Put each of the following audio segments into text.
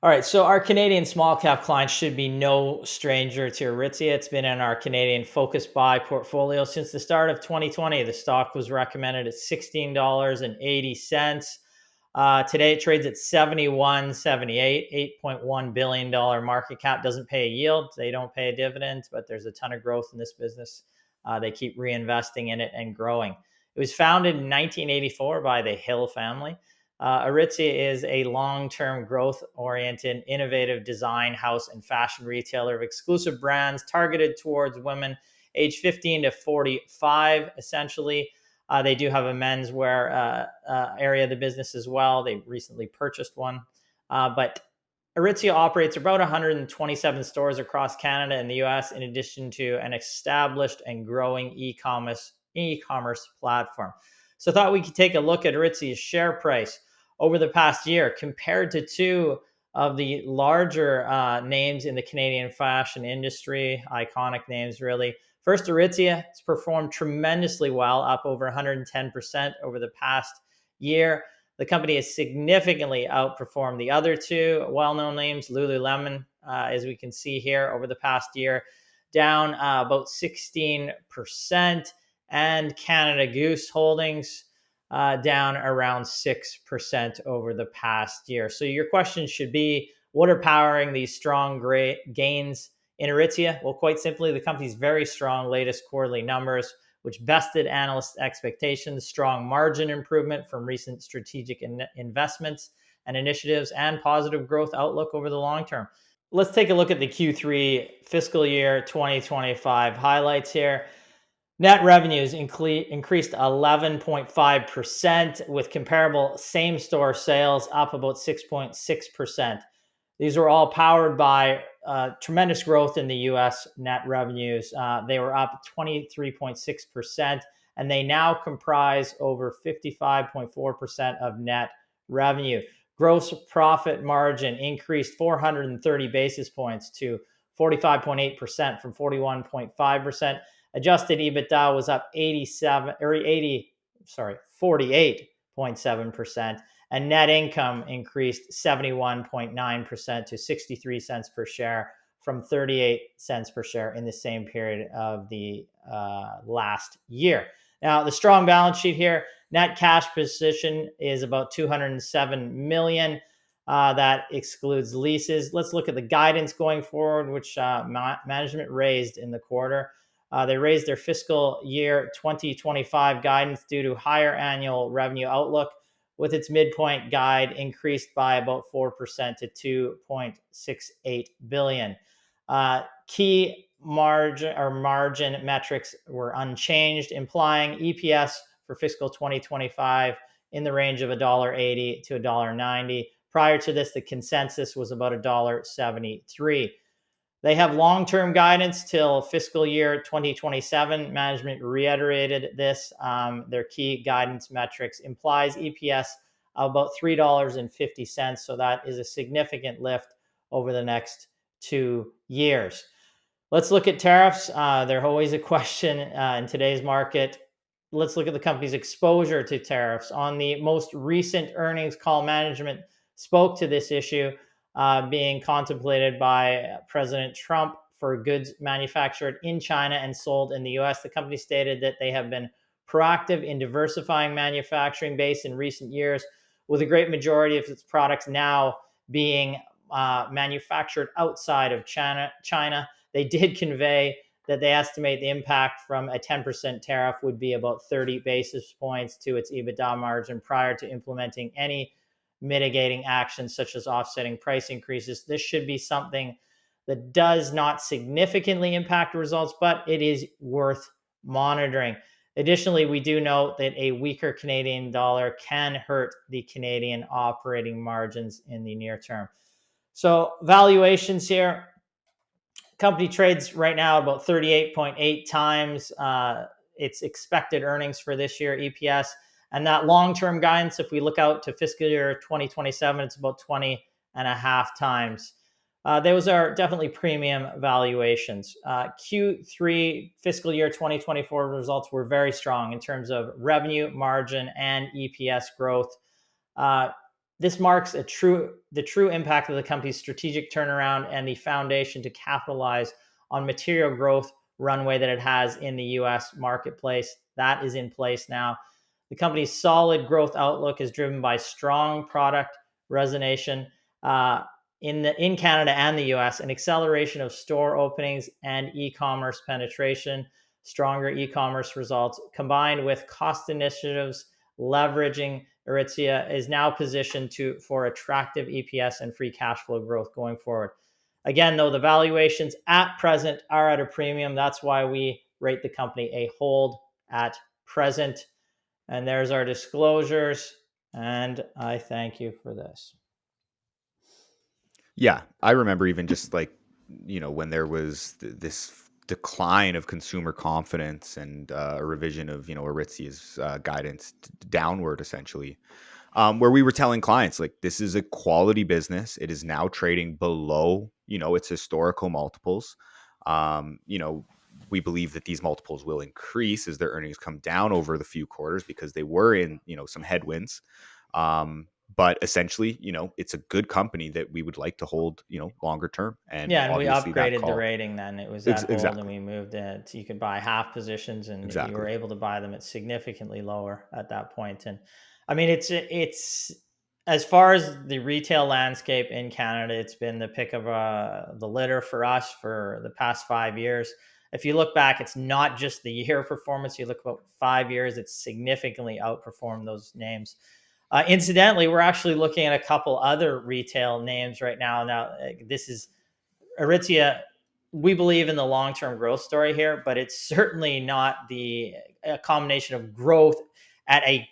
All right, so our Canadian small cap clients should be no stranger to Aritzia. It's been in our Canadian focus buy portfolio since the start of 2020. The stock was recommended at $16.80. Today it trades at 71.78, $8.1 billion market cap. Doesn't pay a yield. They don't pay a dividend, but there's a ton of growth in this business. They keep reinvesting in it and growing. It was founded in 1984 by the Hill family. Aritzia is a long-term growth-oriented, innovative design house and fashion retailer of exclusive brands targeted towards women aged 15 to 45, essentially. They do have a menswear area of the business as well. They recently purchased one. But Aritzia operates about 127 stores across Canada and the US, in addition to an established and growing e-commerce platform. So I thought we could take a look at Aritzia's share price over the past year compared to two of the larger names in the Canadian fashion industry, iconic names really. First, Aritzia has performed tremendously well, up over 110% over the past year. The company has significantly outperformed the other two well-known names, Lululemon, as we can see here over the past year, down about 16%, and Canada Goose Holdings down around 6% over the past year. So your question should be, what are powering these strong gains in Aritzia? Well, quite simply, the company's very strong latest quarterly numbers, which bested analyst expectations, strong margin improvement from recent strategic investments and initiatives, and positive growth outlook over the long term. Let's take a look at the Q3 fiscal year 2025 highlights here. Net revenues increased 11.5%, with comparable same-store sales up about 6.6%. These were all powered by tremendous growth in the U.S. net revenues. They were up 23.6%, and they now comprise over 55.4% of net revenue. Gross profit margin increased 430 basis points to 45.8% from 41.5%. Adjusted EBITDA was up 48.7%, and net income increased 71.9% to 63 cents per share from 38 cents per share in the same period of the last year. Now, the strong balance sheet here, net cash position is about $207 million. That excludes leases. Let's look at the guidance going forward, which management raised in the quarter. They raised their fiscal year 2025 guidance due to higher annual revenue outlook, with its midpoint guide increased by about 4% to $2.68 billion. Key margin metrics were unchanged, implying EPS for fiscal 2025 in the range of $1.80 to $1.90. Prior to this, the consensus was about $1.73. They have long-term guidance till fiscal year 2027. Management reiterated this. Their key guidance metrics implies EPS of about $3.50. So that is a significant lift over the next 2 years. Let's look at tariffs. They're always a question in today's market. Let's look at the company's exposure to tariffs. On the most recent earnings call, management spoke to this issue being contemplated by President Trump for goods manufactured in China and sold in the US. The company stated that they have been proactive in diversifying manufacturing base in recent years, with a great majority of its products now being manufactured outside of China. They did convey that they estimate the impact from a 10% tariff would be about 30 basis points to its EBITDA margin prior to implementing any mitigating actions such as offsetting price increases. This should be something that does not significantly impact results, but it is worth monitoring. Additionally, we do note that a weaker Canadian dollar can hurt the Canadian operating margins in the near term. So valuations here, company trades right now about 38.8 times its expected earnings for this year, EPS. And that long-term guidance, if we look out to fiscal year 2027, it's about 20.5 times. Those are definitely premium valuations. Q3 fiscal year 2024 results were very strong in terms of revenue, margin, and EPS growth. This marks the true impact of the company's strategic turnaround and the foundation to capitalize on material growth runway that it has in the U.S. marketplace. That is in place now. The company's solid growth outlook is driven by strong product resonation in Canada and the U.S., an acceleration of store openings and e-commerce penetration, stronger e-commerce results, combined with cost initiatives leveraging Aritzia is now positioned for attractive EPS and free cash flow growth going forward. Again, though, the valuations at present are at a premium. That's why we rate the company a hold at present. And there's our disclosures. And I thank you for this. Yeah, I remember even just like, when there was this decline of consumer confidence and a revision of, Aritzia's guidance downward, essentially, where we were telling clients, like, this is a quality business. It is now trading below, its historical multiples. We believe that these multiples will increase as their earnings come down over the few quarters because they were in, some headwinds. But essentially, it's a good company that we would like to hold, longer term. And Yeah, and we obviously that upgraded the call. rating then. It was at hold, and Exactly. we moved it. You could buy half positions, and you were Exactly. able to buy them at significantly lower at that point. And I mean, it's as far as the retail landscape in Canada, it's been the pick of the litter for us for the past 5 years. If you look back, it's not just the year performance. You look about 5 years, it's significantly outperformed those names. Incidentally, we're actually looking at a couple other retail names right now. Now, this is Aritzia. We believe in the long-term growth story here, but it's certainly not a combination of growth at a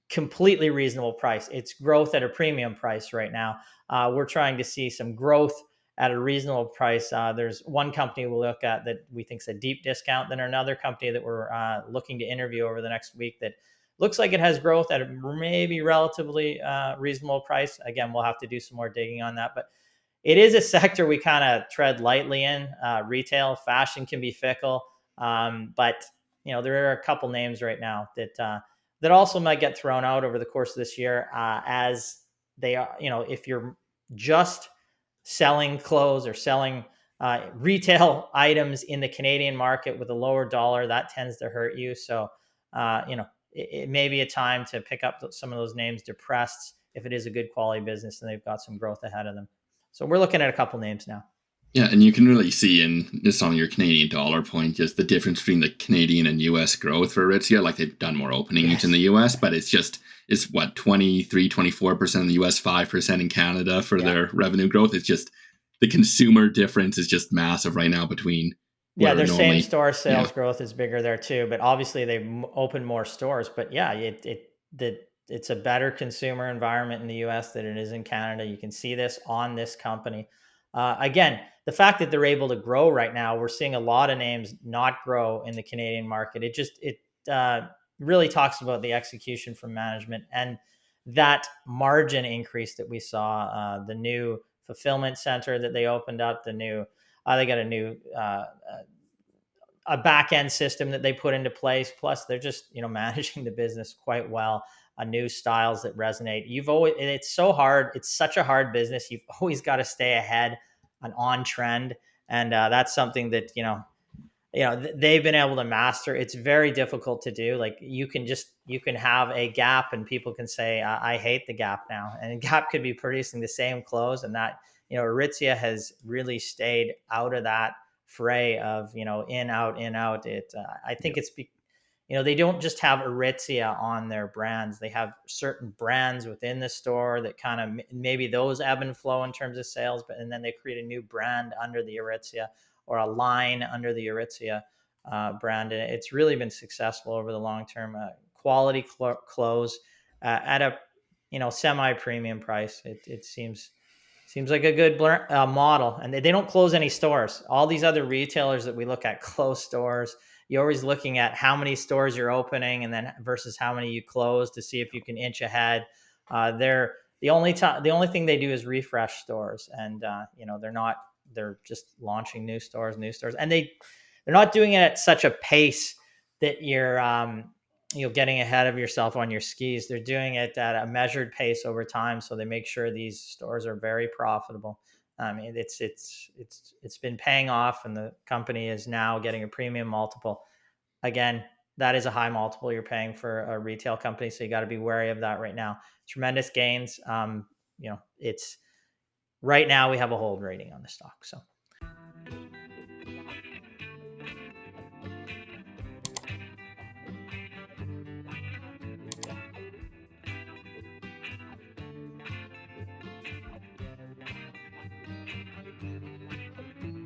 completely reasonable price. It's growth at a premium price right now. We're trying to see some growth at a reasonable price. There's one company we'll look at that we think is a deep discount. Then another company that we're looking to interview over the next week that looks like it has growth at a maybe relatively reasonable price. Again, we'll have to do some more digging on that, but it is a sector we kind of tread lightly in. Retail, fashion can be fickle, but there are a couple names right now that also might get thrown out over the course of this year as they are. If you're just selling clothes or selling retail items in the Canadian market with a lower dollar, that tends to hurt you. So, it may be a time to pick up some of those names depressed if it is a good quality business and they've got some growth ahead of them. So we're looking at a couple names now. Yeah, and you can really see in just on your Canadian dollar point, just the difference between the Canadian and US growth for Aritzia. Like they've done more openings in the US, but it's what, 23-24% in the US, 5% in Canada for their revenue growth. It's just the consumer difference is just massive right now between Yeah, where their same normally, store sales growth is bigger there too, but obviously they've opened more stores. But yeah, it's a better consumer environment in the US than it is in Canada. You can see this on this company. Again, the fact that they're able to grow right now, we're seeing a lot of names not grow in the Canadian market. It really talks about the execution from management and that margin increase that we saw. The new fulfillment center that they opened up, they got a new a back end system that they put into place. Plus, they're just managing the business quite well. New styles that resonate. It's so hard. It's such a hard business. You've always got to stay ahead and on trend, and that's something that they've been able to master. It's very difficult to do. Like you can have a Gap, and people can say, "I hate the Gap now," and Gap could be producing the same clothes, and that Aritzia has really stayed out of that fray of in out in out. I think it's they don't just have Aritzia on their brands. They have certain brands within the store that kind of maybe those ebb and flow in terms of sales, and then they create a new brand under the Aritzia or a line under the Aritzia brand. And it's really been successful over the long term. Quality clothes at a semi premium price. It seems like a good model, and they don't close any stores. All these other retailers that we look at close stores. You're always looking at how many stores you're opening, and then versus how many you close to see if you can inch ahead. They're the only thing they do is refresh stores, and they're just launching new stores, and they're not doing it at such a pace that getting ahead of yourself on your skis. They're doing it at a measured pace over time, so they make sure these stores are very profitable. I mean, it's been paying off, and the company is now getting a premium multiple. Again, that is a high multiple you're paying for a retail company, so you got to be wary of that right now. Tremendous gains. It's right now we have a hold rating on the stock. So